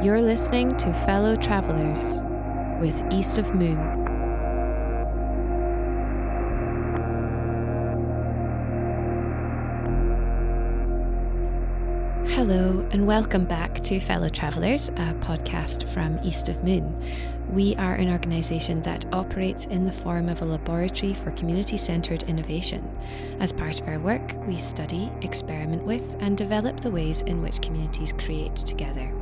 You're listening to Fellow Travellers with East of Moon. Hello and welcome back to Fellow Travellers, a podcast from East of Moon. We are an organisation that operates in the form of a laboratory for community-centred innovation. As part of our work, we study, experiment with and develop the ways in which communities create together.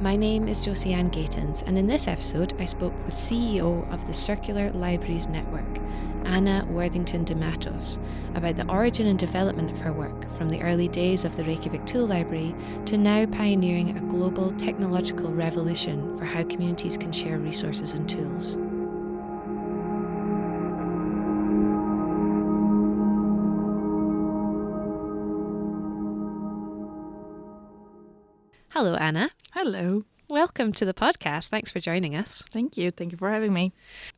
My name is Josiane Gatens, and in this episode I spoke with CEO of the Circular Libraries Network, Anna Worthington de Matos, about the origin and development of her work from the early days of the Reykjavik Tool Library to now pioneering a global technological revolution for how communities can share resources and tools. Hello, Anna. Hello. Welcome to the podcast. Thanks for joining us. Thank you. Thank you for having me.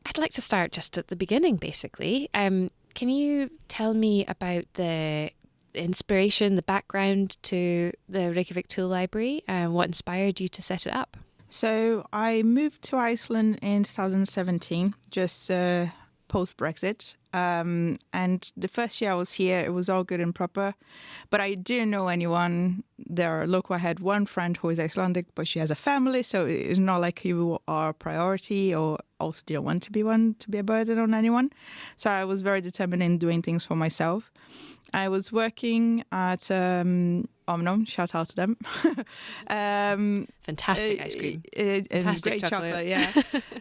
I'd like to start just at the beginning, basically. Can you tell me about the inspiration, the background to the Reykjavik Tool Library, and what inspired you to set it up? So I moved to Iceland in 2017, just post-Brexit. And the first year I was here, it was all good and proper, but I didn't know anyone there local. I had one friend who is Icelandic, but she has a family, so it's not like you are a priority, or also didn't want to be a burden on anyone. So I was very determined in doing things for myself. I was working at Omnom, shout out to them. Fantastic ice cream. Fantastic great chocolate, yeah.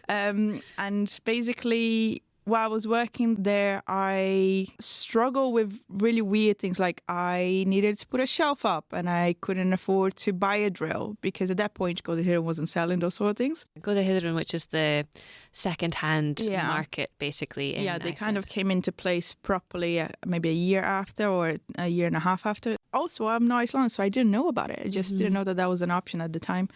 And basically, while I was working there, I struggled with really weird things. Like I needed to put a shelf up and I couldn't afford to buy a drill because at that point Goda Hidden wasn't selling those sort of things. Goda Hidden, which is the second-hand market, basically. In Iceland. Kind of came into place properly maybe a year after or a year and a half after. Also, I'm not Icelandic, so I didn't know about it. I just didn't know that was an option at the time.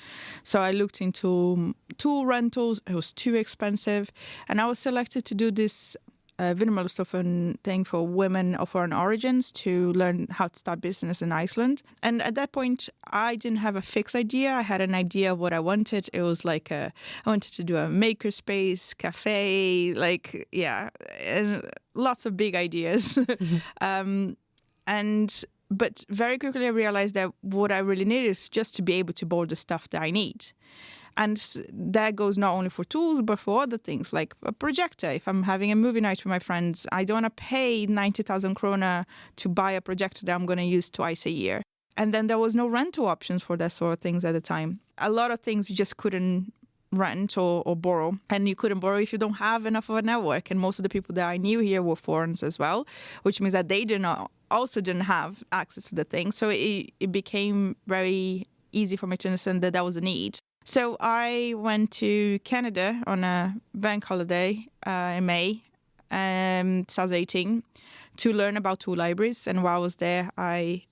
So I looked into tool rentals. It was too expensive. And I was selected to do this Vinnumarkastofen thing for women of foreign origins to learn how to start business in Iceland. And at that point, I didn't have a fixed idea. I had an idea of what I wanted. It was like I wanted to do a makerspace, cafe, and lots of big ideas. But very quickly I realized that what I really needed is just to be able to board the stuff that I need. And that goes not only for tools, but for other things, like a projector. If I'm having a movie night with my friends, I don't want to pay 90,000 krona to buy a projector that I'm going to use twice a year. And then there was no rental options for that sort of things at the time. A lot of things you just couldn't rent or borrow. And you couldn't borrow if you don't have enough of a network. And most of the people that I knew here were foreigners as well, which means that they also didn't have access to the thing. So it became very easy for me to understand that that was a need. So I went to Canada on a bank holiday in May 2018 to learn about tool libraries. And while I was there, I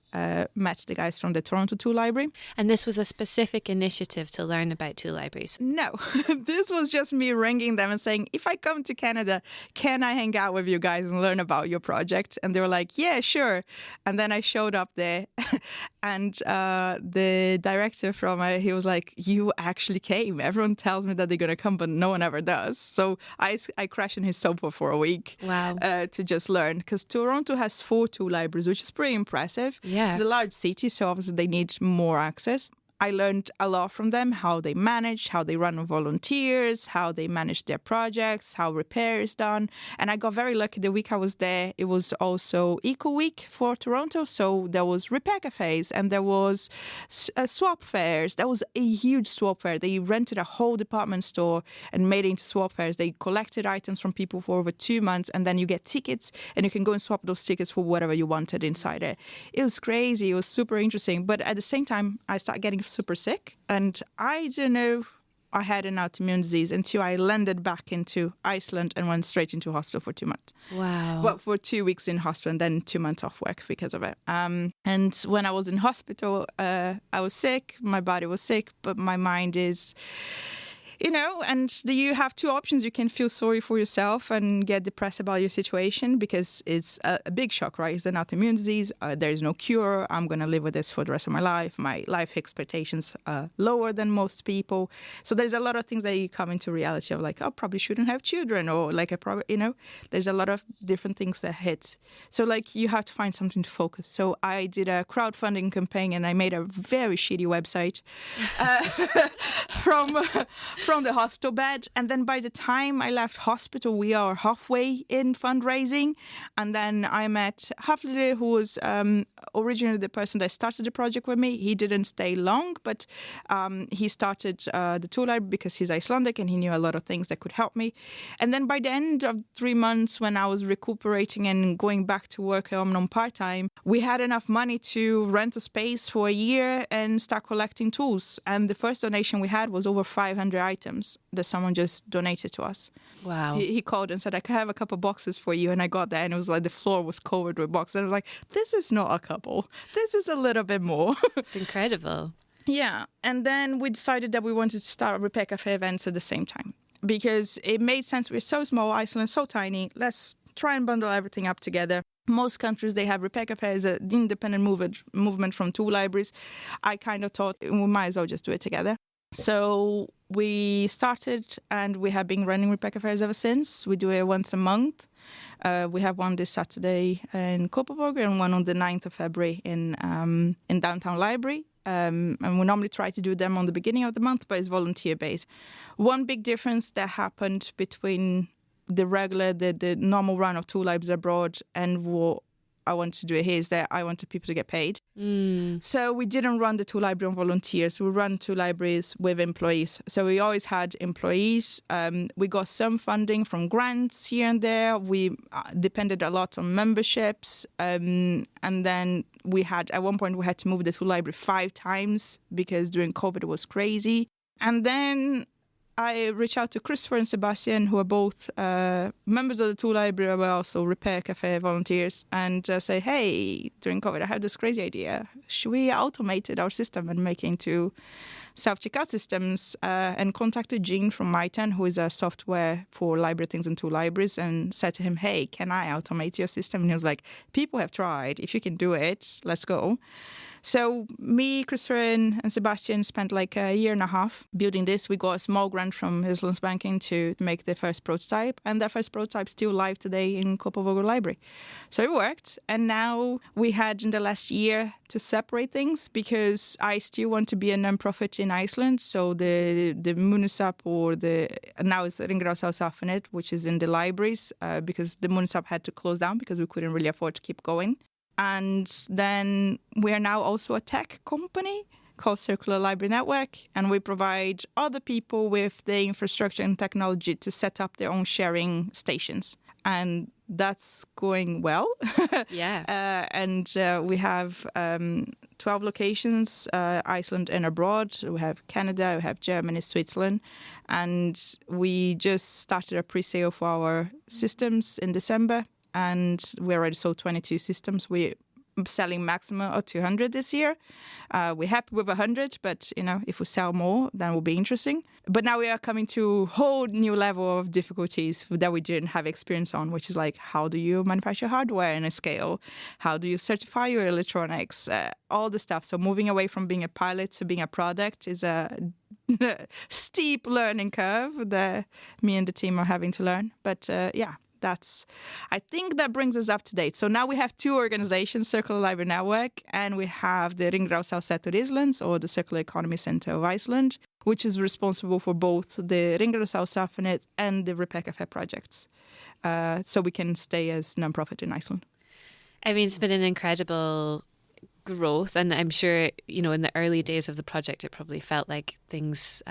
met the guys from the Toronto Tool Library. And this was a specific initiative to learn about tool libraries? No, this was just me ringing them and saying, if I come to Canada, can I hang out with you guys and learn about your project? And they were like, yeah, sure. And then I showed up there and the director he was like, you actually came. Everyone tells me that they're going to come, but no one ever does. So I crashed in his sofa for a week. Wow. To just learn, because Toronto has 4 tool libraries, which is pretty impressive. Yeah. It's a large city, so obviously they need more access. I learned a lot from them, how they manage, how they run with volunteers, how they manage their projects, how repair is done. And I got very lucky the week I was there. It was also Eco Week for Toronto. So there was repair cafes and there was swap fairs. That was a huge swap fair. They rented a whole department store and made it into swap fairs. They collected items from people for over 2 months, and then you get tickets and you can go and swap those tickets for whatever you wanted inside it. It was crazy. It was super interesting. But at the same time, I started getting super sick, and I didn't know I had an autoimmune disease until I landed back into Iceland and went straight into hospital for 2 months. Wow. Well, for 2 weeks in hospital and then 2 months off work because of it. And when I was in hospital, I was sick, my body was sick, but my mind and you have two options. You can feel sorry for yourself and get depressed about your situation because it's a big shock, right? It's an autoimmune disease. There is no cure. I'm going to live with this for the rest of my life. My life expectations are lower than most people. So there's a lot of things that you come into reality of like, oh, probably shouldn't have children, or like I probably, there's a lot of different things that hit. So like you have to find something to focus. So I did a crowdfunding campaign and I made a very shitty website from the hospital bed. And then by the time I left hospital, we are halfway in fundraising. And then I met Haflide, who was originally the person that started the project with me. He didn't stay long, but he started the tool library because he's Icelandic and he knew a lot of things that could help me. And then by the end of 3 months, when I was recuperating and going back to work on part-time, we had enough money to rent a space for a year and start collecting tools. And the first donation we had was over 500 items that someone just donated to us. Wow. He called and said, I have a couple boxes for you. And I got that and it was like the floor was covered with boxes. And I was like, this is not a couple. This is a little bit more. It's incredible. Yeah. And then we decided that we wanted to start Repair Cafe events at the same time because it made sense. We're so small, Iceland, so tiny. Let's try and bundle everything up together. Most countries, they have Repair Cafe as an independent movement from tool libraries. I kind of thought we might as well just do it together. So we started and we have been running Repair Cafes ever since. We do it once a month. We have one this Saturday in Copenhagen and one on the 9th of February in Downtown Library. And we normally try to do them on the beginning of the month, but it's volunteer-based. One big difference that happened between the normal run of tool libraries abroad and what I wanted to do here is that I wanted people to get paid. So we didn't run the tool library on volunteers. We run two libraries with employees. So we always had employees. We got some funding from grants here and there. We depended a lot on memberships. And then at one point, we had to move the tool library 5 times because during COVID it was crazy. And then I reached out to Christopher and Sebastian, who are both members of the tool library, but also Repair Cafe volunteers, and say, hey, during COVID, I have this crazy idea. Should we automate our system and make it into self-checkout systems? And contacted Gene from Myton, who is a software for library things and tool libraries, and said to him, hey, can I automate your system? And he was like, people have tried. If you can do it, let's go. So me, Christopher, and Sebastian spent like a year and a half building this. We got a small grant from Islandsbanken to make the first prototype. And that first prototype is still live today in Copenhagen Library. So it worked. And now we had in the last year to separate things because I still want to be a non-profit in Iceland. So the Munisap now it's Ringrásarsamfélag, which is in the libraries because the Munisap had to close down because we couldn't really afford to keep going. And then we are now also a tech company called Circular Library Network, and we provide other people with the infrastructure and technology to set up their own sharing stations. And that's going well. Yeah. And we have 12 locations, Iceland and abroad. We have Canada, we have Germany, Switzerland. And we just started a pre-sale for our systems in December. And we already sold 22 systems. We're selling maximum of 200 this year. We're happy with 100, but if we sell more, then it will be interesting. But now we are coming to a whole new level of difficulties that we didn't have experience on, which is like, how do you manufacture hardware in a scale? How do you certify your electronics? All the stuff. So moving away from being a pilot to being a product is a steep learning curve that me and the team are having to learn. But I think that brings us up to date. So now we have 2 organizations, Circular Library Network, and we have the Ringrásarsettur Islands, or the Circular Economy Center of Iceland, which is responsible for both the Ringrásarsamfélag and the Repair Cafe projects. So we can stay as non-profit in Iceland. I mean, it's been an incredible growth, and I'm sure, in the early days of the project, it probably felt like things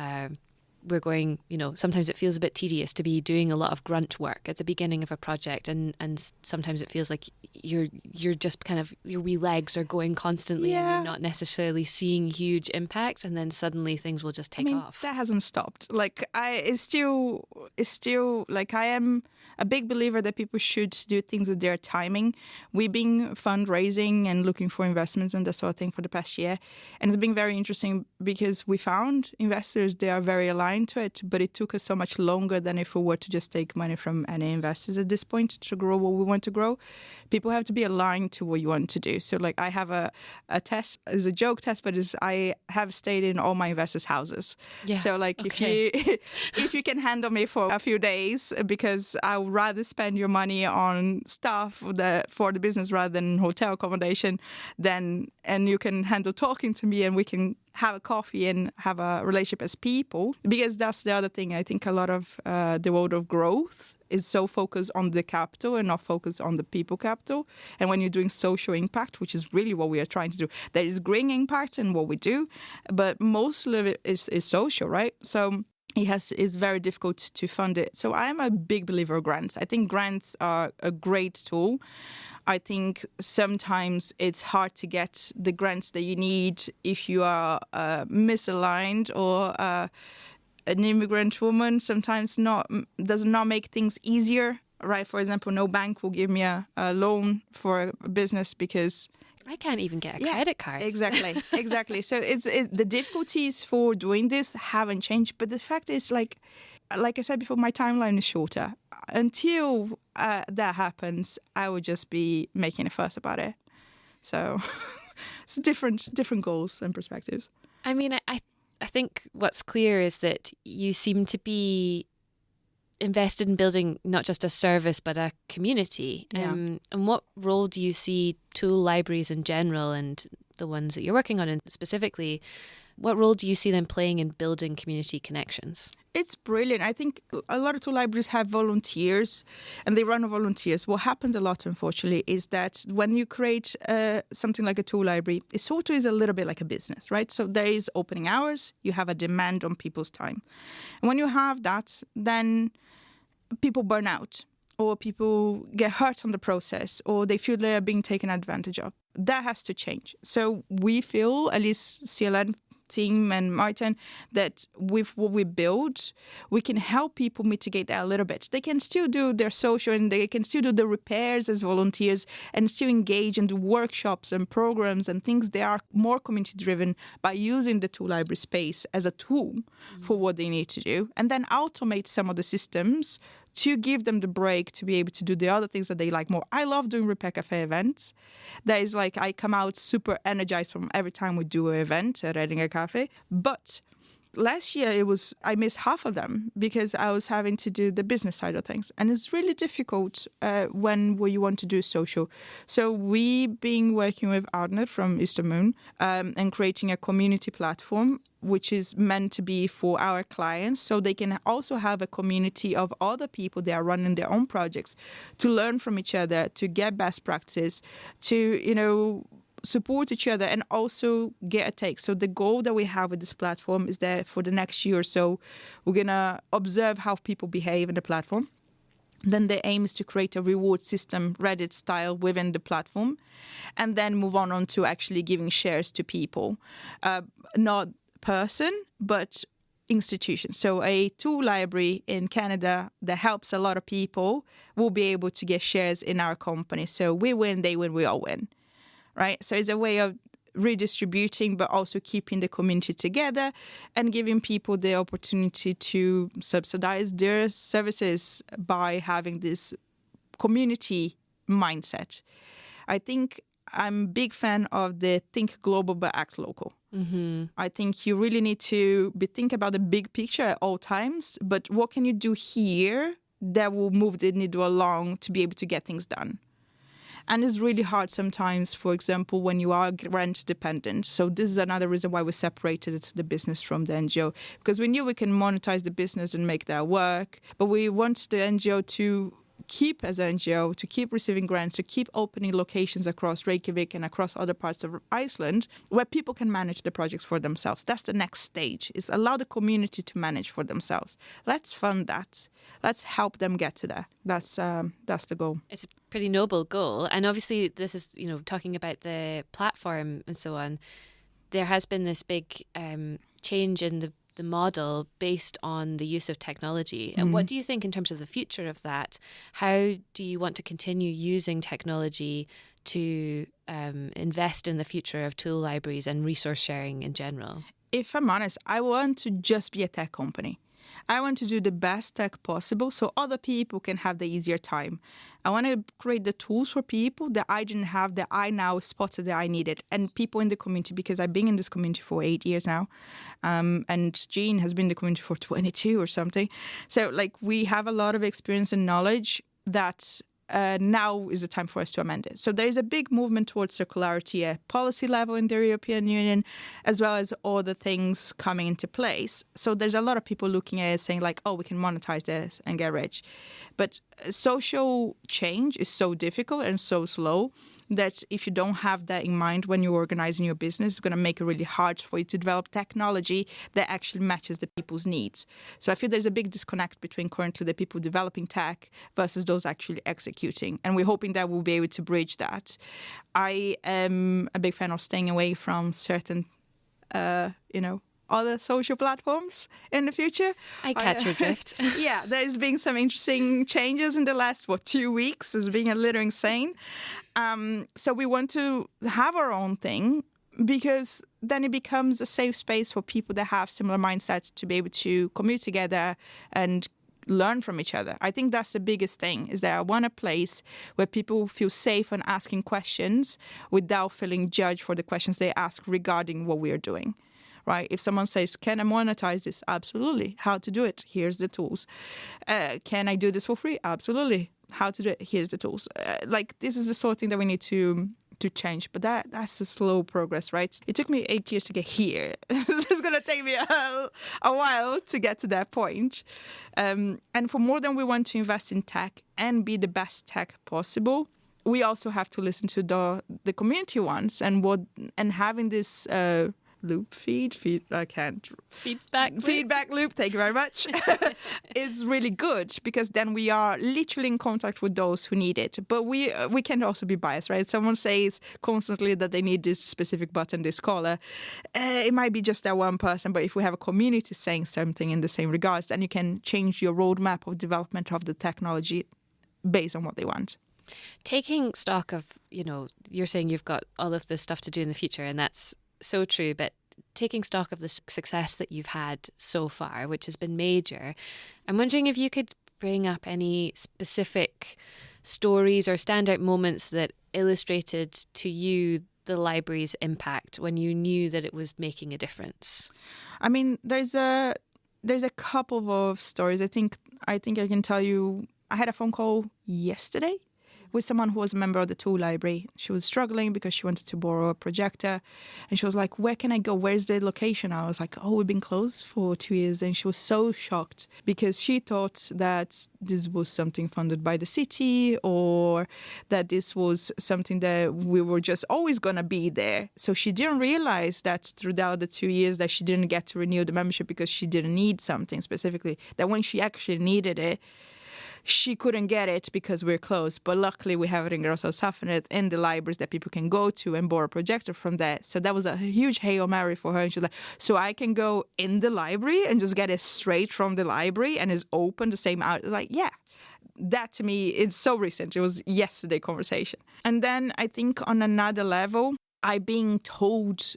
we're going, sometimes it feels a bit tedious to be doing a lot of grunt work at the beginning of a project, and sometimes it feels like you're just kind of, your wee legs are going constantly and you're not necessarily seeing huge impact, and then suddenly things will just take off. That hasn't stopped. Like it's still like I am a big believer that people should do things at their timing. We've been fundraising and looking for investments and that sort of thing for the past year. And it's been very interesting because we found investors, they are very aligned aligned to it, but it took us so much longer than if we were to just take money from any investors at this point to grow what we want to grow. People have to be aligned to what you want to do. So like I have a test, it's a joke test, but I have stayed in all my investors' houses. Yeah. So like if you can handle me for a few days, because I would rather spend your money on stuff for the business rather than hotel accommodation, and you can handle talking to me and we can have a coffee and have a relationship as people. Because that's the other thing. I think a lot of the world of growth is so focused on the capital and not focused on the people capital. And when you're doing social impact, which is really what we are trying to do, there is green impact in what we do, but most of it is social, right? So it's very difficult to fund it. So I'm a big believer of grants. I think grants are a great tool. I think sometimes it's hard to get the grants that you need if you are misaligned or an immigrant woman. Sometimes does not make things easier, right? For example, no bank will give me a loan for a business because I can't even get a credit card. Exactly. So the difficulties for doing this haven't changed, but the fact is, like I said before, my timeline is shorter. Until that happens, I would just be making a fuss about it. So it's different goals and perspectives. I mean, I think what's clear is that you seem to be invested in building not just a service but a community. Yeah. And what role do you see tool libraries in general and the ones that you're working on, and specifically, what role do you see them playing in building community connections? It's brilliant. I think a lot of tool libraries have volunteers and they run on volunteers. What happens a lot, unfortunately, is that when you create something like a tool library, it sort of is a little bit like a business, right? So there is opening hours, you have a demand on people's time. And when you have that, then people burn out or people get hurt on the process or they feel they're being taken advantage of. That has to change. So we feel, at least CLN team and Martin, that with what we build, we can help people mitigate that a little bit. They can still do their social and they can still do the repairs as volunteers and still engage and do workshops and programs and things that are more community driven by using the tool library space as a tool for what they need to do, and then automate some of the systems to give them the break to be able to do the other things that they like more. I love doing Repair Cafe events. That is like, I come out super energized from every time we do an event at Reading Cafe. But last year I missed half of them because I was having to do the business side of things. And it's really difficult when you want to do social. So we've been working with Arne from East of Moon and creating a community platform which is meant to be for our clients, so they can also have a community of other people that are running their own projects to learn from each other, to get best practice, to, support each other and also get a take. So the goal that we have with this platform is that for the next year or so, we're going to observe how people behave in the platform. Then the aim is to create a reward system, Reddit style, within the platform, and then move on to actually giving shares to people, not person, but institutions. So a tool library in Canada that helps a lot of people will be able to get shares in our company. So we win, they win, we all win, right? So it's a way of redistributing, but also keeping the community together and giving people the opportunity to subsidize their services by having this community mindset. I think I'm a big fan of the think global but act local. Mm-hmm. I think you really need to think about the big picture at all times, but what can you do here that will move the needle along to be able to get things done? And it's really hard sometimes, for example, when you are grant dependent. So this is another reason why we separated the business from the NGO, because we knew we can monetize the business and make that work, but we want the NGO to keep as an NGO, to keep receiving grants, to keep opening locations across Reykjavik and across other parts of Iceland where people can manage the projects for themselves. That's the next stage, is allow the community to manage for themselves. Let's fund that. Let's help them get to that. That's the goal. It's a pretty noble goal. And obviously this is, talking about the platform and so on, there has been this big change in the model based on the use of technology. And what do you think in terms of the future of that? How do you want to continue using technology to invest in the future of tool libraries and resource sharing in general? If I'm honest, I want to just be a tech company. I want to do the best tech possible so other people can have the easier time. I want to create the tools for people that I didn't have, that I now spotted that I needed. And people in the community, because I've been in this community for 8 years now. And Jean has been in the community for 22 or something. So like we have a lot of experience and knowledge that now is the time for us to amend it. So there is a big movement towards circularity at policy level in the European Union, as well as all the things coming into place. So there's a lot of people looking at it saying like, oh, we can monetize this and get rich. But social change is so difficult and so slow that if you don't have that in mind when you're organizing your business, it's going to make it really hard for you to develop technology that actually matches the people's needs. So I feel there's a big disconnect between currently the people developing tech versus those actually executing. And we're hoping that we'll be able to bridge that. I am a big fan of staying away from certain, other social platforms in the future. I catch your drift. Yeah, there's been some interesting changes in the last, 2 weeks. It's been a little insane. So we want to have our own thing because then it becomes a safe space for people that have similar mindsets to be able to commute together and learn from each other. I think that's the biggest thing, is that I want a place where people feel safe on asking questions without feeling judged for the questions they ask regarding what we are doing. Right? If someone says, can I monetize this? Absolutely. How to do it? Here's the tools. Can I do this for free? Absolutely. How to do it? Here's the tools. This is the sort of thing that we need to change. But that's a slow progress, right? It took me 8 years to get here. It's going to take me a while to get to that point. And for more than we want to invest in tech and be the best tech possible, we also have to listen to the community ones and having this feedback loop, thank you very much, is really good, because then we are literally in contact with those who need it. But we can also be biased, right? Someone says constantly that they need this specific button, this color. It might be just that one person, but if we have a community saying something in the same regards, then you can change your roadmap of development of the technology based on what they want. Taking stock of, you're saying you've got all of this stuff to do in the future, and that's so true, but taking stock of the success that you've had so far, which has been major, I'm wondering if you could bring up any specific stories or standout moments that illustrated to you the library's impact when you knew that it was making a difference. I mean, there's a couple of stories. I think I can tell you, I had a phone call yesterday with someone who was a member of the tool library. She was struggling because she wanted to borrow a projector. And she was like, where can I go? Where's the location? I was like, we've been closed for 2 years. And she was so shocked because she thought that this was something funded by the city, or that this was something that we were just always going to be there. So she didn't realize that throughout the 2 years that she didn't get to renew the membership because she didn't need something specifically, that when she actually needed it, she couldn't get it because we're closed. But luckily we have it in Grosshofshafen in the libraries that people can go to and borrow a projector from there. So that was a huge Hail Mary for her. And she's like, so I can go in the library and just get it straight from the library and it's open the same hour. Like, yeah. That to me, it's so recent. It was yesterday conversation. And then I think on another level, I've been told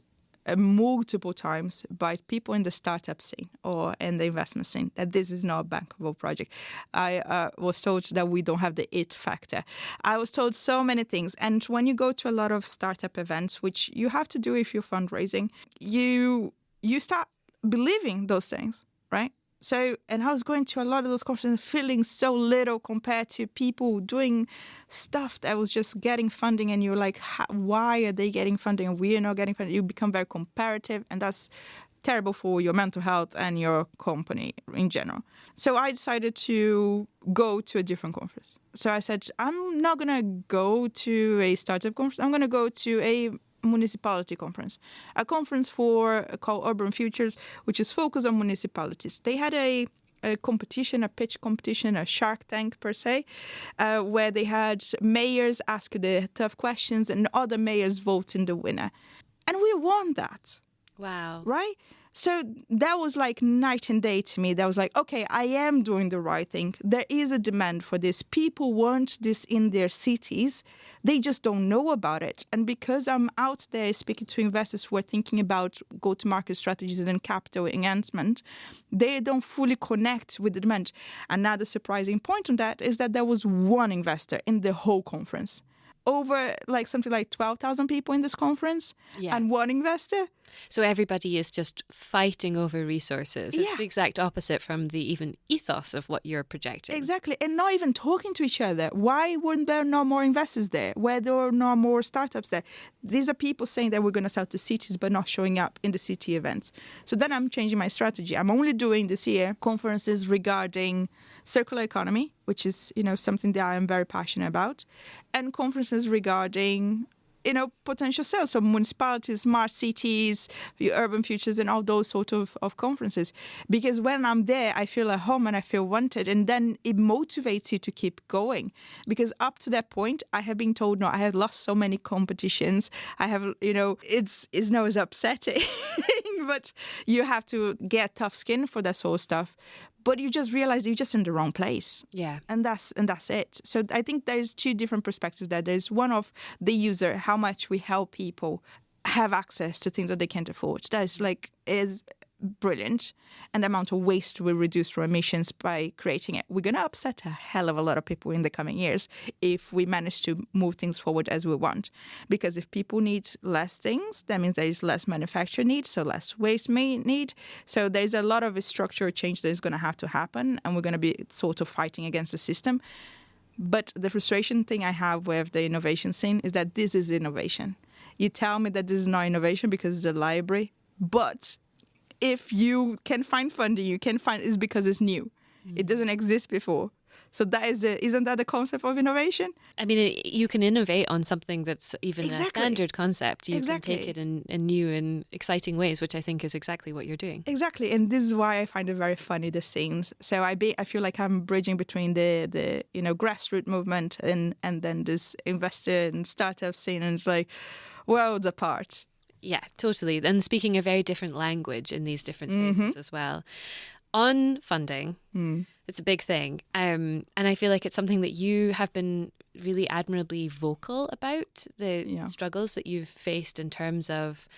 multiple times by people in the startup scene or in the investment scene that this is not a bankable project. I was told that we don't have the it factor. I was told so many things. And when you go to a lot of startup events, which you have to do if you're fundraising, you start believing those things, right? So, and I was going to a lot of those conferences feeling so little compared to people doing stuff that was just getting funding, and you're like, why are they getting funding and we are not getting funding? You become very comparative, and that's terrible for your mental health and your company in general. So I decided to go to a different conference. So I said, I'm not going to go to a startup conference. I'm going to go to a municipality conference, a conference called Urban Futures, which is focused on municipalities. They had a competition, a pitch competition, a Shark Tank per se, where they had mayors ask the tough questions and other mayors voting the winner. And we won that. Wow. Right? So that was like night and day to me. That was like, okay, I am doing the right thing. There is a demand for this. People want this in their cities. They just don't know about it. And because I'm out there speaking to investors who are thinking about go-to-market strategies and capital enhancement, they don't fully connect with the demand. Another surprising point on that is that there was one investor in the whole conference. Over like something like 12,000 people in this conference and one investor. So everybody is just fighting over resources. It's the exact opposite from the even ethos of what you're projecting. Exactly. And not even talking to each other. Why weren't there no more investors there? Why there were no more startups there? These are people saying that we're going to sell to cities but not showing up in the city events. So then I'm changing my strategy. I'm only doing this year conferences regarding circular economy, which is, something that I am very passionate about, and conferences regarding potential sales. So municipalities, smart cities, urban futures, and all those sort of conferences. Because when I'm there, I feel at home and I feel wanted. And then it motivates you to keep going. Because up to that point, I have been told, no, I have lost so many competitions. I have, it's upsetting. But you have to get tough skin for that sort of stuff. But you just realize you're just in the wrong place. Yeah. And that's it. So I think there's two different perspectives there. There's one of the user, how much we help people have access to things that they can't afford. That is brilliant. And the amount of waste we reduce from emissions by creating it. We're going to upset a hell of a lot of people in the coming years if we manage to move things forward as we want. Because if people need less things, that means there is less manufacture need, so less waste need. So there's a lot of a structural change that is going to have to happen, and we're going to be sort of fighting against the system. But the frustration thing I have with the innovation scene is that this is innovation. You tell me that this is not innovation because it's a library, but if you can find funding, it's because it's new. It doesn't exist before. So isn't that the concept of innovation? I mean, you can innovate on something that's even a standard concept. You can take it in new and exciting ways, which I think is exactly what you're doing. Exactly. And this is why I find it very funny, the scenes. So I feel like I'm bridging between the grassroots movement and then this investor and startup scene, and it's like worlds apart. Yeah, totally. And speaking a very different language in these different spaces as well. On funding, it's a big thing. And I feel like it's something that you have been really admirably vocal about, the struggles that you've faced in terms of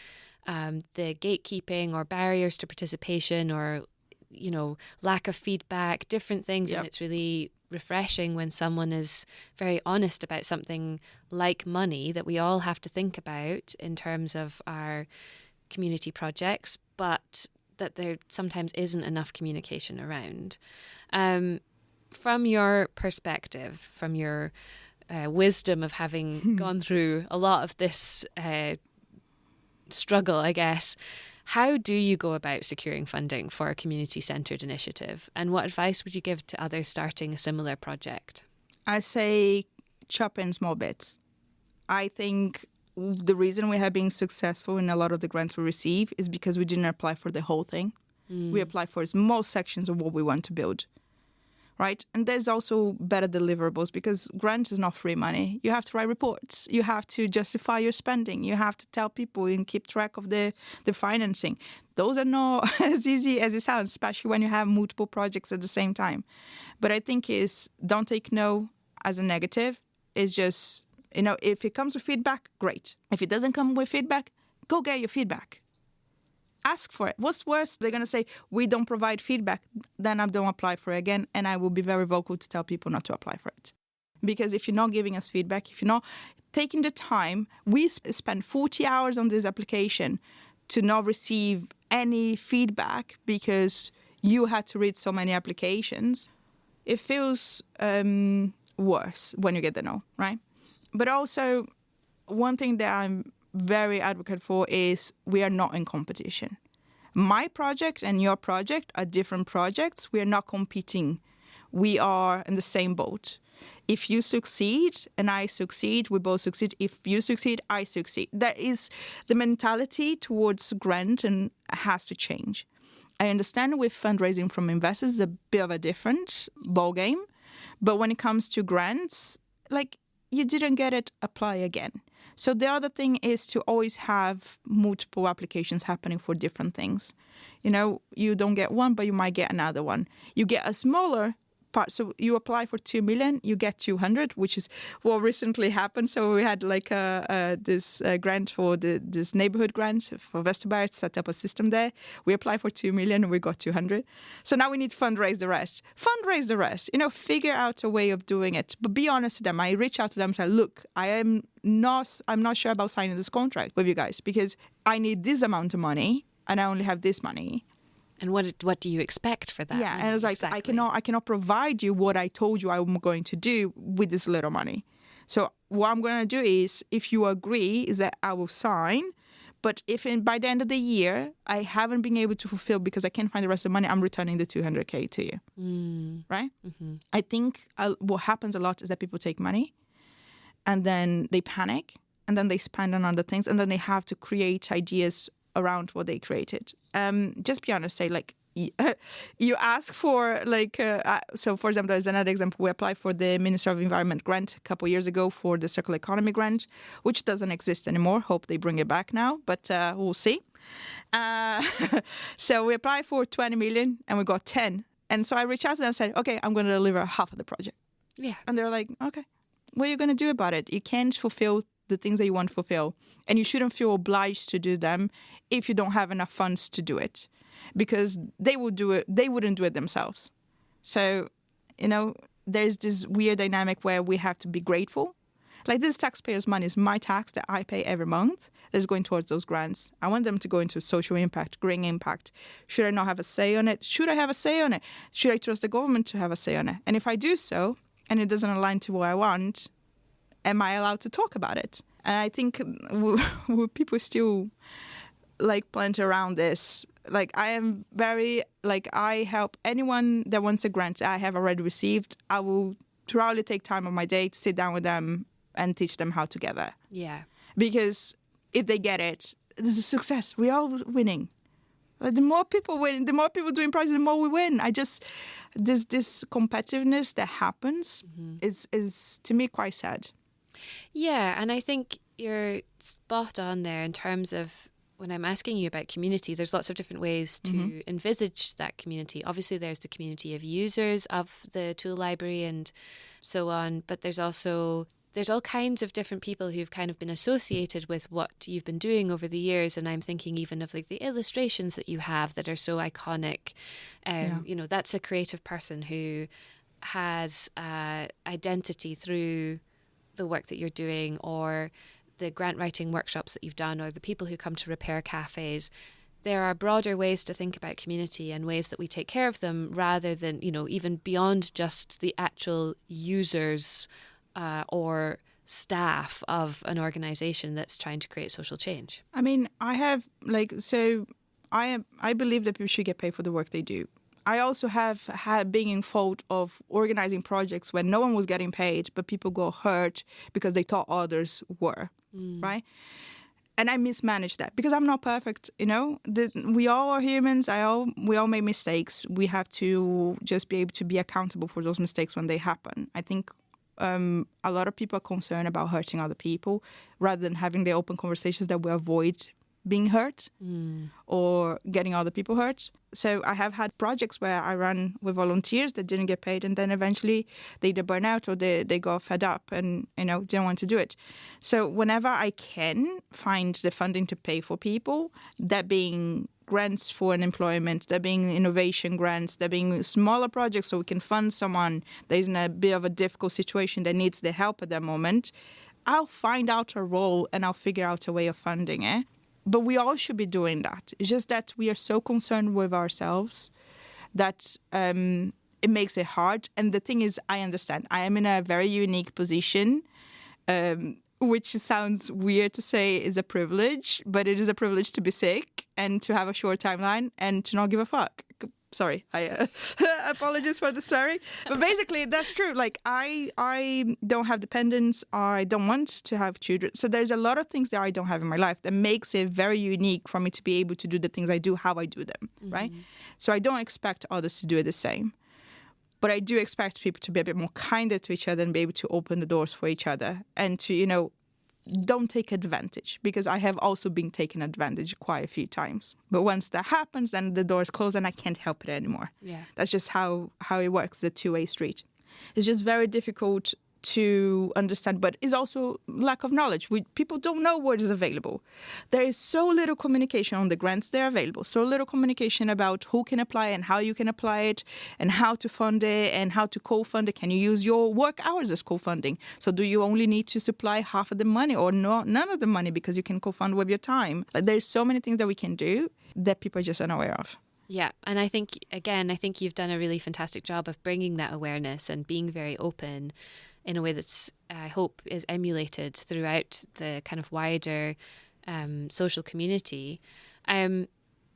the gatekeeping or barriers to participation or, lack of feedback, different things. Yep. And it's really refreshing when someone is very honest about something like money that we all have to think about in terms of our community projects, but that there sometimes isn't enough communication around. From your perspective, from your wisdom of having gone through a lot of this struggle, I guess, how do you go about securing funding for a community-centred initiative? And what advice would you give to others starting a similar project? I say chop in small bits. I think the reason we have been successful in a lot of the grants we receive is because we didn't apply for the whole thing. We applied for small sections of what we want to build. Right? And there's also better deliverables because grant is not free money. You have to write reports. You have to justify your spending. You have to tell people and keep track of the financing. Those are not as easy as it sounds, especially when you have multiple projects at the same time. But I think don't take no as a negative. It's just, if it comes with feedback, great. If it doesn't come with feedback, go get your feedback. Ask for it. What's worse? They're going to say, we don't provide feedback. Then I don't apply for it again. And I will be very vocal to tell people not to apply for it. Because if you're not giving us feedback, if you're not taking the time, we spend 40 hours on this application to not receive any feedback because you had to read so many applications. It feels worse when you get the no, right? But also, one thing that I'm very advocate for is we are not in competition. My project and your project are different projects. We are not competing. We are in the same boat. If you succeed and I succeed, we both succeed. If you succeed, I succeed. That is the mentality towards grant and has to change. I understand with fundraising from investors, it's a bit of a different ballgame. But when it comes to grants, you didn't get it, apply again. So the other thing is to always have multiple applications happening for different things. You don't get one, but you might get another one. You get a smaller part. So you apply for 2 million, you get 200, which is what recently happened. So we had like this grant for this neighborhood grant for Vesterberg, set up a system there. We applied for 2 million and we got 200. So now we need to fundraise the rest. Figure out a way of doing it. But be honest with them. I reach out to them and say, look, I'm not sure about signing this contract with you guys because I need this amount of money and I only have this money. And what do you expect for that? Yeah, and it's like, exactly. I cannot provide you what I told you I'm going to do with this little money. So what I'm going to do is, if you agree, is that I will sign. But if by the end of the year, I haven't been able to fulfill because I can't find the rest of the money, I'm returning the 200K to you. Right? Mm-hmm. I think what happens a lot is that people take money and then they panic and then they spend on other things and then they have to create ideas around what they created. Just be honest, say like you ask for like, so for example, there's another example. We applied for the Minister of Environment grant a couple of years ago for the circular economy grant, which doesn't exist anymore. Hope they bring it back now, but we'll see. So we applied for 20 million and we got 10. And so I reached out to them and said, okay, I'm going to deliver half of the project. Yeah. And they're like, okay, what are you going to do about it? You can't fulfill the things that you want to fulfill. And you shouldn't feel obliged to do them if you don't have enough funds to do it. Because they wouldn't do it themselves. So, there's this weird dynamic where we have to be grateful. Like this taxpayers' money is my tax that I pay every month that's going towards those grants. I want them to go into social impact, green impact. Should I not have a say on it? Should I have a say on it? Should I trust the government to have a say on it? And if I do so, and it doesn't align to what I want, am I allowed to talk about it? And I think people still like plant around this. Like I am very, like I help anyone that wants a grant I have already received. I will thoroughly take time of my day to sit down with them and teach them how to get there. Yeah. Because if they get it, this is a success. We're all winning. Like the more people win, the more people doing prizes, the more we win. This competitiveness that happens is to me quite sad. Yeah, and I think you're spot on there in terms of when I'm asking you about community, there's lots of different ways to envisage that community. Obviously, there's the community of users of the tool library and so on, but there's all kinds of different people who've kind of been associated with what you've been doing over the years. And I'm thinking even of like the illustrations that you have that are so iconic. That's a creative person who has identity through the work that you're doing, or the grant writing workshops that you've done, or the people who come to repair cafes. There are broader ways to think about community and ways that we take care of them rather than, even beyond just the actual users or staff of an organization that's trying to create social change. I mean, I believe that people should get paid for the work they do. I also have had being in fault of organizing projects where no one was getting paid, but people got hurt because they thought others were, right? And I mismanaged that because I'm not perfect, we all are humans. We all make mistakes. We have to just be able to be accountable for those mistakes when they happen. I think a lot of people are concerned about hurting other people rather than having the open conversations that we avoid being hurt or getting other people hurt. So I have had projects where I ran with volunteers that didn't get paid, and then eventually they either burn out or they got fed up and didn't want to do it. So whenever I can find the funding to pay for people, that being grants for unemployment, that being innovation grants, that being smaller projects so we can fund someone that is in a bit of a difficult situation that needs the help at that moment, I'll find out a role and I'll figure out a way of funding it. But we all should be doing that. It's just that we are so concerned with ourselves that it makes it hard. And the thing is, I understand. I am in a very unique position, which sounds weird to say is a privilege, but it is a privilege to be sick and to have a short timeline and to not give a fuck. Sorry, I apologize for the swearing. But basically, that's true. Like, I don't have dependents. I don't want to have children. So there's a lot of things that I don't have in my life that makes it very unique for me to be able to do the things I do, how I do them, right? So I don't expect others to do it the same. But I do expect people to be a bit more kinder to each other and be able to open the doors for each other and to, don't take advantage, because I have also been taken advantage quite a few times. But once that happens, then the doors close and I can't help it anymore. Yeah. That's just how it works, the two-way street. It's just very difficult to understand, but it's also lack of knowledge. People don't know what is available. There is so little communication on the grants that are available, so little communication about who can apply and how you can apply it and how to fund it and how to co-fund it. Can you use your work hours as co-funding? So do you only need to supply half of the money or none of the money because you can co-fund with your time? Like, there's so many things that we can do that people are just unaware of. Yeah, and I think you've done a really fantastic job of bringing that awareness and being very open in a way that's, I hope, is emulated throughout the kind of wider social community. Kind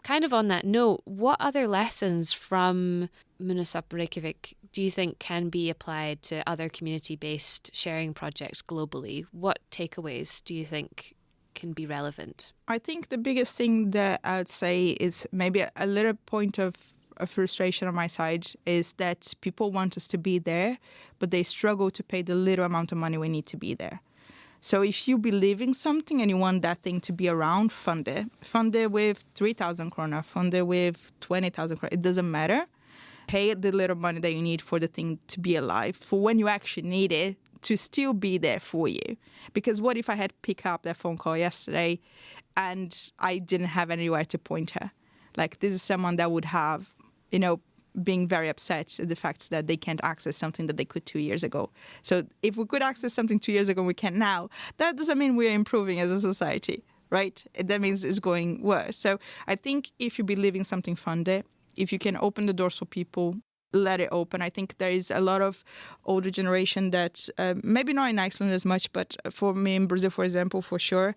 of on that note, what other lessons from Munisap Reykjavik do you think can be applied to other community-based sharing projects globally? What takeaways do you think can be relevant? I think the biggest thing that I would say is maybe a little point of frustration on my side is that people want us to be there, but they struggle to pay the little amount of money we need to be there. So if you believe in something and you want that thing to be around, fund it. Fund it with 3,000 krona, fund it with 20,000 krona. It doesn't matter. Pay the little money that you need for the thing to be alive, for when you actually need it, to still be there for you. Because what if I had picked up that phone call yesterday and I didn't have anywhere to point her? Like, this is someone that would have, being very upset at the fact that they can't access something that they could 2 years ago. So if we could access something 2 years ago and we can't now, that doesn't mean we're improving as a society, right? That means it's going worse. So I think if you believe in something, fund it. If you can open the doors for people, let it open. I think there is a lot of older generation that, maybe not in Iceland as much, but for me in Brazil, for example, for sure,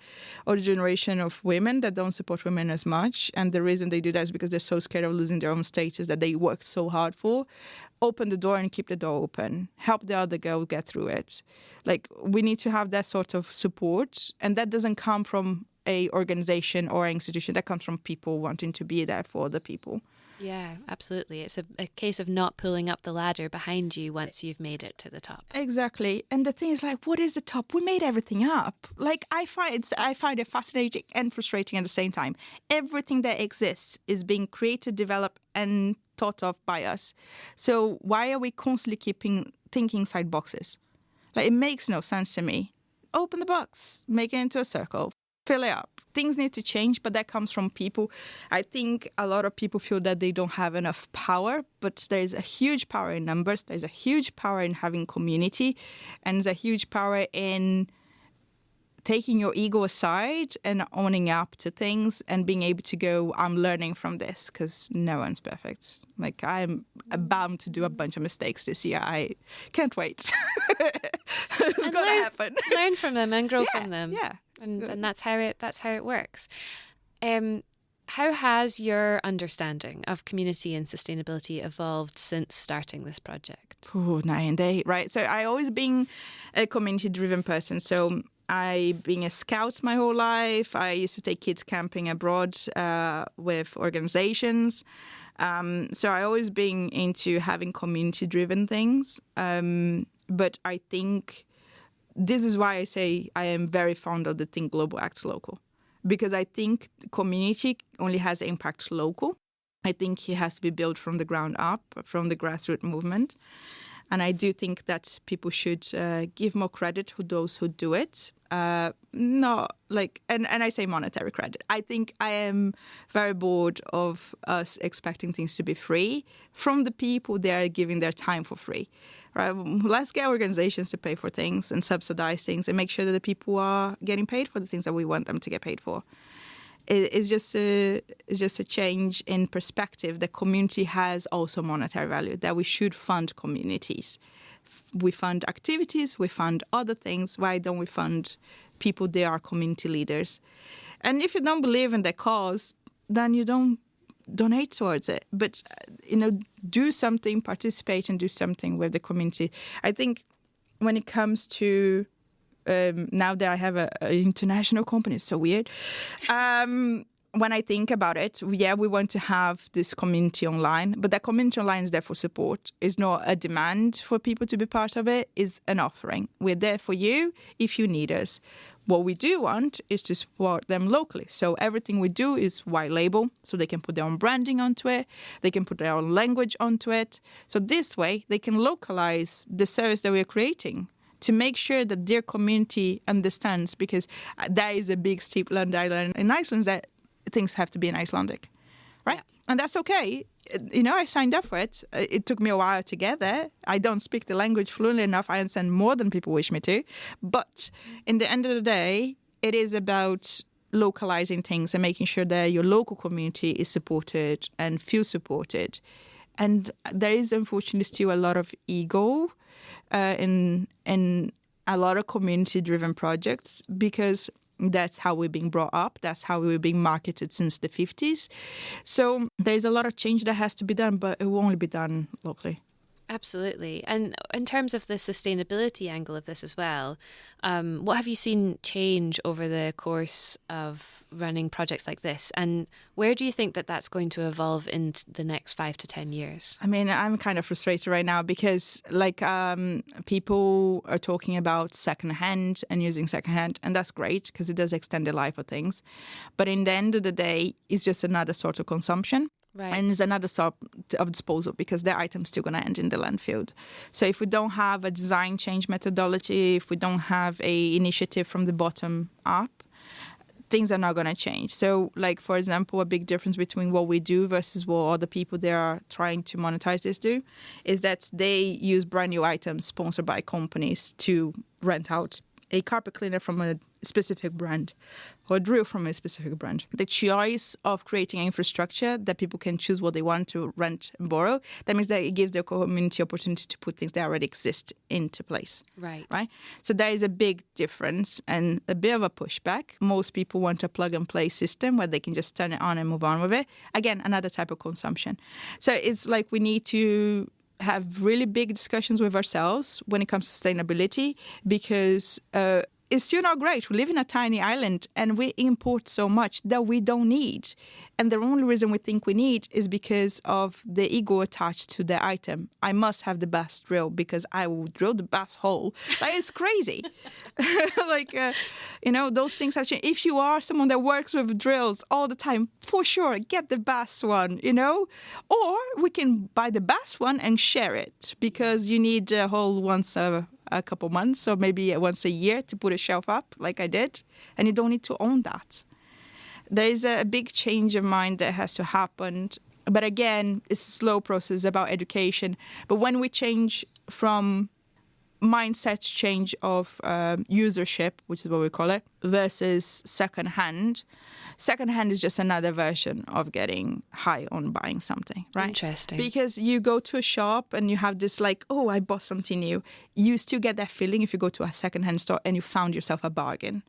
older generation of women that don't support women as much. And the reason they do that is because they're so scared of losing their own status that they worked so hard for. Open the door and keep the door open. Help the other girl get through it. Like, we need to have that sort of support. And that doesn't come from a organization or an institution. That comes from people wanting to be there for other people. Yeah, absolutely. It's a case of not pulling up the ladder behind you once you've made it to the top. Exactly. And the thing is, like, what is the top? We made everything up. Like, I find it fascinating and frustrating at the same time. Everything that exists is being created, developed, and thought of by us. So why are we constantly thinking inside boxes? Like, it makes no sense to me. Open the box, make it into a circle. Fill it up. Things need to change, but that comes from people. I think a lot of people feel that they don't have enough power, but there's a huge power in numbers. There's a huge power in having community, and there's a huge power in taking your ego aside and owning up to things and being able to go, I'm learning from this, because no one's perfect. Like, I'm bound to do a bunch of mistakes this year. I can't wait. It's going to happen. Learn from them and grow from them. Yeah. And that's how it works. How has your understanding of community and sustainability evolved since starting this project? Night and day, right? So I always been a community-driven person. So I been a scout my whole life. I used to take kids camping abroad with organizations. So I always been into having community-driven things. But I think this is why I say I am very fond of the Think Global, Act Local. Because I think community only has impact local. I think it has to be built from the ground up, from the grassroots movement. And I do think that people should give more credit to those who do it. Not like, and I say monetary credit. I think I am very bored of us expecting things to be free from the people that are giving their time for free. Right? Let's get organizations to pay for things and subsidize things and make sure that the people are getting paid for the things that we want them to get paid for. It's just a change in perspective that community has also monetary value, that we should fund communities. We fund activities, we fund other things. Why don't we fund people that are community leaders? And if you don't believe in the cause, then you don't donate towards it. But, do something, participate and do something with the community. I think when it comes to now that I have an international company, it's so weird. when I think about it, we want to have this community online, but that community online is there for support. It's not a demand for people to be part of it. It's an offering. We're there for you if you need us. What we do want is to support them locally. So everything we do is white label, so they can put their own branding onto it. They can put their own language onto it. So this way, they can localize the service that we're creating to make sure that their community understands, because that is a big steep learned island in Iceland, that things have to be in Icelandic, right? Yeah. And that's okay. I signed up for it. It took me a while to get there. I don't speak the language fluently enough. I understand more than people wish me to. But in the end of the day, it is about localizing things and making sure that your local community is supported and feels supported. And there is unfortunately still a lot of ego in a lot of community-driven projects, because that's how we're being brought up. That's how we're being marketed since the 50s. So there's a lot of change that has to be done, but it will only be done locally. Absolutely. And in terms of the sustainability angle of this as well, what have you seen change over the course of running projects like this? And where do you think that that's going to evolve in the next 5 to 10 years? I mean, I'm kind of frustrated right now because people are talking about secondhand and using secondhand, and that's great because it does extend the life of things. But in the end of the day, it's just another sort of consumption. Right. And it's another sort of disposal, because the item's still going to end in the landfill. So if we don't have a design change methodology, if we don't have a initiative from the bottom up, things are not going to change. So, for example, a big difference between what we do versus what other people that are trying to monetize this do is that they use brand new items sponsored by companies to rent out a carpet cleaner from a specific brand or a drill from a specific brand. The choice of creating an infrastructure that people can choose what they want to rent and borrow, that means that it gives their community opportunity to put things that already exist into place. Right. So there is a big difference and a bit of a pushback. Most people want a plug-and-play system where they can just turn it on and move on with it. Again, another type of consumption. So it's like we need to have really big discussions with ourselves when it comes to sustainability, because it's still not great. We live in a tiny island and we import so much that we don't need. And the only reason we think we need is because of the ego attached to the item. I must have the best drill because I will drill the best hole. It's crazy. Those things have changed. If you are someone that works with drills all the time, for sure, get the best one, Or we can buy the best one and share it, because you need a hole once a couple months or maybe once a year to put a shelf up like I did. And you don't need to own that. There is a big change of mind that has to happen. But again, it's a slow process about education. But when we change from mindset change of usership, which is what we call it, versus secondhand is just another version of getting high on buying something, right? Interesting. Because you go to a shop and you have this I bought something new. You still get that feeling if you go to a secondhand store and you found yourself a bargain.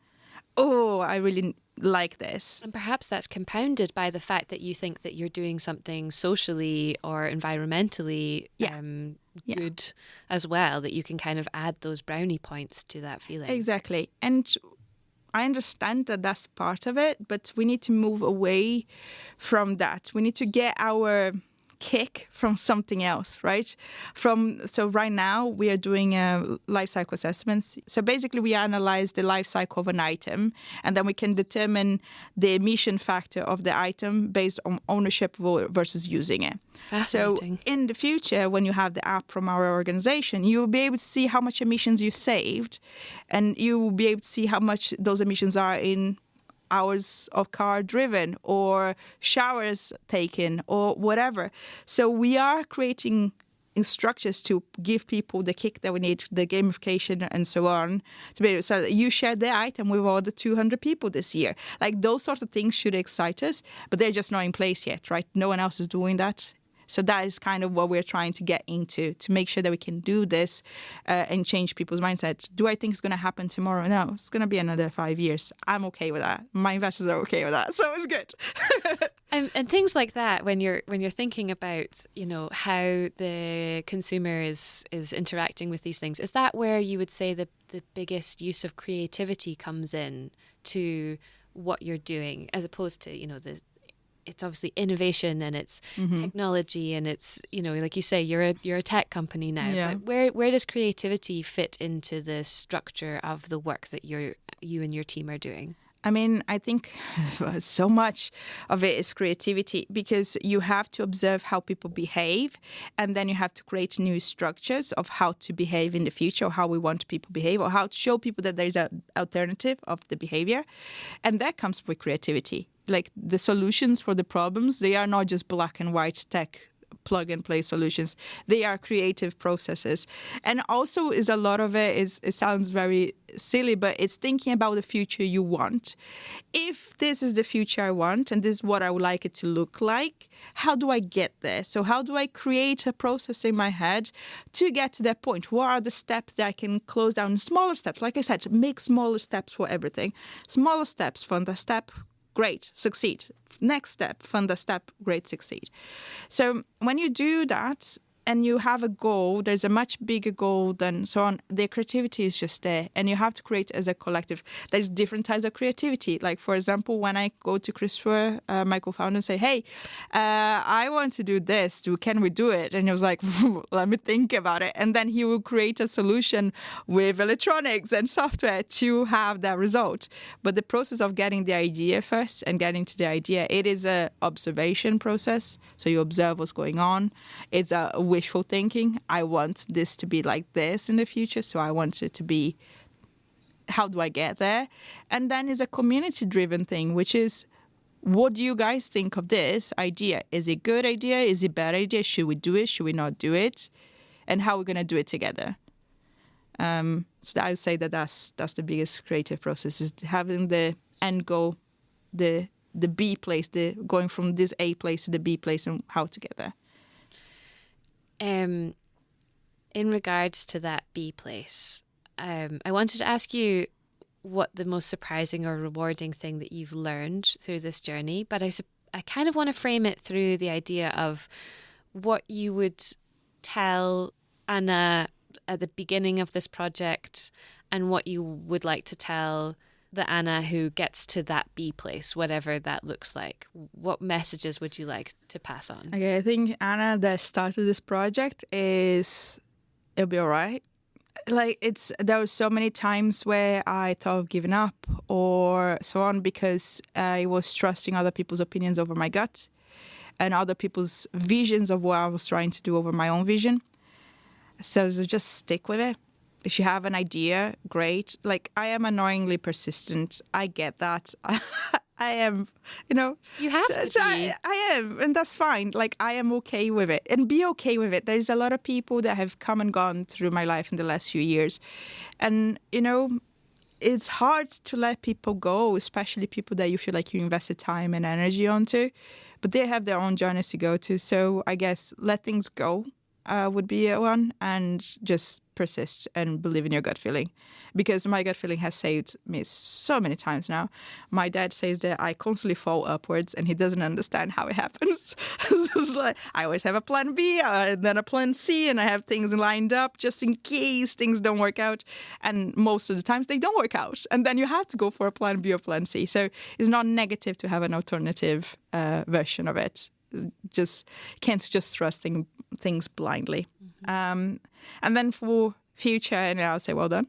Oh, I really like this. And perhaps that's compounded by the fact that you think that you're doing something socially or environmentally good as well, that you can kind of add those brownie points to that feeling. Exactly. And I understand that that's part of it, but we need to move away from that. We need to get our kick from something else, right? So right now we are doing life cycle assessments. So basically we analyze the life cycle of an item, and then we can determine the emission factor of the item based on ownership versus using it. So in the future, when you have the app from our organization, you will be able to see how much emissions you saved, and you will be able to see how much those emissions are in hours of car driven or showers taken or whatever. So we are creating structures to give people the kick that we need, the gamification and so on, to be able to say, you shared the item with all the 200 people this year. Those sorts of things should excite us, but they're just not in place yet, right? No one else is doing that. So that is kind of what we're trying to get into, to make sure that we can do this and change people's mindset. Do I think it's going to happen tomorrow? No, it's going to be another 5 years. I'm okay with that. My investors are okay with that. So it's good. And things like that, when you're thinking about, how the consumer is interacting with these things, is that where you would say the biggest use of creativity comes in to what you're doing, as opposed to, it's obviously innovation and it's technology and it's, like you say, you're a tech company now. Yeah. But where does creativity fit into the structure of the work that you and your team are doing? I mean, I think so much of it is creativity, because you have to observe how people behave, and then you have to create new structures of how to behave in the future, or how we want people to behave, or how to show people that there's an alternative of the behavior. And that comes with creativity. Like the solutions for the problems, they are not just black and white tech plug and play solutions. They are creative processes. And also is a lot of it sounds very silly, but it's thinking about the future you want. If this is the future I want and this is what I would like it to look like, how do I get there? So how do I create a process in my head to get to that point? What are the steps that I can close down? Smaller steps. Like I said, make smaller steps for everything. Smaller steps from the step, great, succeed. Next step, fund the step, great, succeed. So when you do that and you have a goal, there's a much bigger goal than so on. The creativity is just there, and you have to create as a collective. There's different types of creativity. Like, for example, when I go to Christopher, my co-founder, and say, hey, I want to do this. Can we do it? And he was like, let me think about it. And then he will create a solution with electronics and software to have that result. But the process of getting the idea first and getting to the idea, it is a observation process. So you observe what's going on. It's a wishful thinking. I want this to be like this in the future, so I want it to be, how do I get there? And then is a community-driven thing, which is, what do you guys think of this idea? Is it a good idea? Is it a bad idea? Should we do it? Should we not do it? And how are we going to do it together? So I would say that's the biggest creative process, is having the end goal, the B place, going from this A place to the B place, and how to get there. In regards to that B place, I wanted to ask you what the most surprising or rewarding thing that you've learned through this journey, but I kind of want to frame it through the idea of what you would tell Anna at the beginning of this project and what you would like to tell the Anna who gets to that B place, whatever that looks like. What messages would you like to pass on? Okay, I think Anna that started this project it'll be all right. Like, there were so many times where I thought of giving up or so on, because I was trusting other people's opinions over my gut and other people's visions of what I was trying to do over my own vision. So just stick with it. If you have an idea, great. Like, I am annoyingly persistent. I get that. I am, You have to be. I am, and that's fine. Like, I am okay with it, and be okay with it. There's a lot of people that have come and gone through my life in the last few years. And, it's hard to let people go, especially people that you feel like you invested time and energy onto. But they have their own journeys to go to. So I guess let things go would be one, and just persist and believe in your gut feeling, because my gut feeling has saved me so many times now. My dad says that I constantly fall upwards, and he doesn't understand how it happens. It's like, I always have a plan B and then a plan C, and I have things lined up just in case things don't work out. And most of the times they don't work out, and then you have to go for a plan B or plan C. So it's not negative to have an alternative version of it. Can't just trust things blindly. And then for future, and I'll say well done,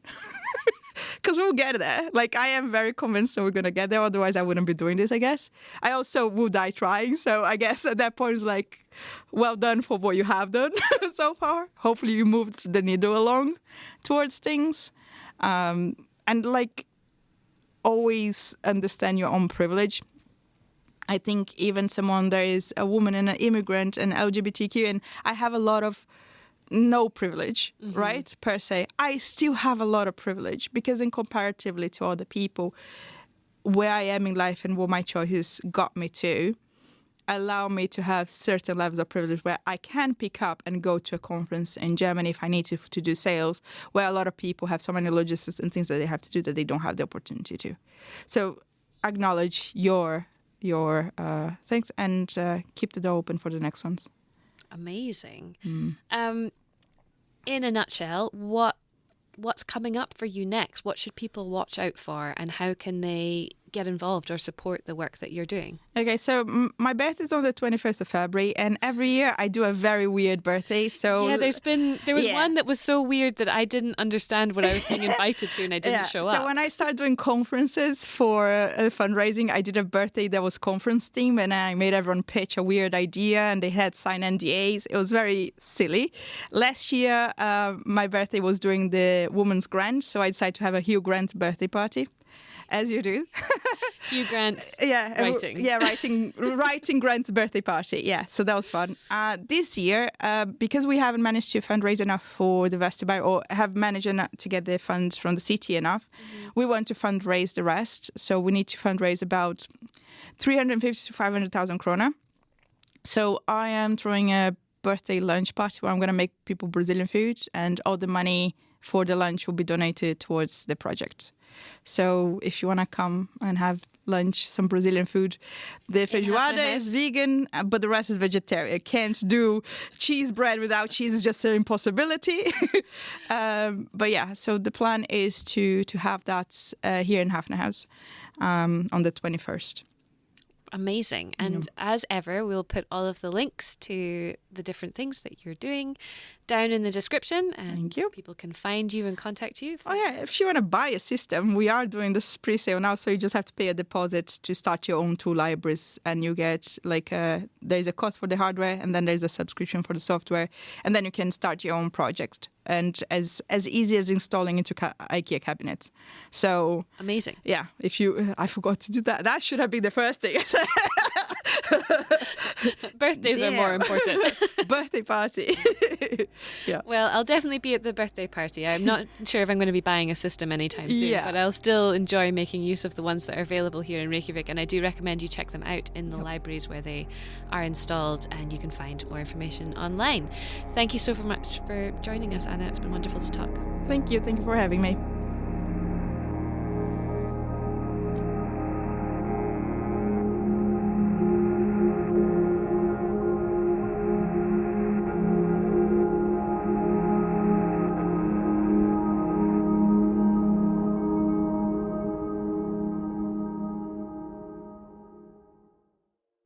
because we'll get there. Like, I am very convinced that we're going to get there. Otherwise, I wouldn't be doing this, I guess. I also will die trying. So I guess at that point, it's like, well done for what you have done so far. Hopefully you moved the needle along towards things. And like, always understand your own privilege. I think even someone that is a woman and an immigrant and LGBTQ, and I have a lot of no privilege, right, per se. I still have a lot of privilege, because in comparatively to other people, where I am in life and what my choices got me to, allow me to have certain levels of privilege where I can pick up and go to a conference in Germany if I need to do sales, where a lot of people have so many logistics and things that they have to do that they don't have the opportunity to. So acknowledge your things and keep the door open for the next ones. Amazing. In a nutshell, what's coming up for you next? What should people watch out for, and how can they get involved or support the work that you're doing? Okay, so my birthday is on the 21st of February, and every year I do a very weird birthday. So yeah, there was one that was so weird that I didn't understand what I was being invited to, and I didn't show up. So when I started doing conferences for fundraising, I did a birthday that was conference themed, and I made everyone pitch a weird idea, and they had signed NDAs. It was very silly. Last year, my birthday was during the Women's Grant, so I decided to have a Hugh Grant birthday party. As you do. Hugh Grant writing. Yeah, writing Grant's birthday party. Yeah, so that was fun. This year, because we haven't managed to fundraise enough for the Vesterberg, or have managed to get the funds from the city enough, we want to fundraise the rest. So we need to fundraise about 350 to 500,000 krona. So I am throwing a birthday lunch party where I'm going to make people Brazilian food, and all the money for the lunch will be donated towards the project. So if you want to come and have lunch, some Brazilian food, the feijoada is vegan, but the rest is vegetarian. Can't do cheese bread without cheese. It's just an impossibility. But yeah, so the plan is to have that here in Hafner House on the 21st. Amazing. And as ever, we'll put all of the links to the different things that you're doing down in the description, and people can find you and contact you. If you want to buy a system, we are doing this pre-sale now, so you just have to pay a deposit to start your own 2 libraries, and you get there's a cost for the hardware, and then there's a subscription for the software, and then you can start your own project. And as easy as installing into IKEA cabinets. So amazing. Yeah, I forgot to do that. That should have been the first thing. Birthdays are more important. Birthday party. Yeah. Well, I'll definitely be at the birthday party. I'm not sure if I'm going to be buying a system anytime soon, but I'll still enjoy making use of the ones that are available here in Reykjavik, and I do recommend you check them out in the libraries where they are installed, and you can find more information online. Thank you so much for joining us, Anna. It's been wonderful to talk. Thank you for having me.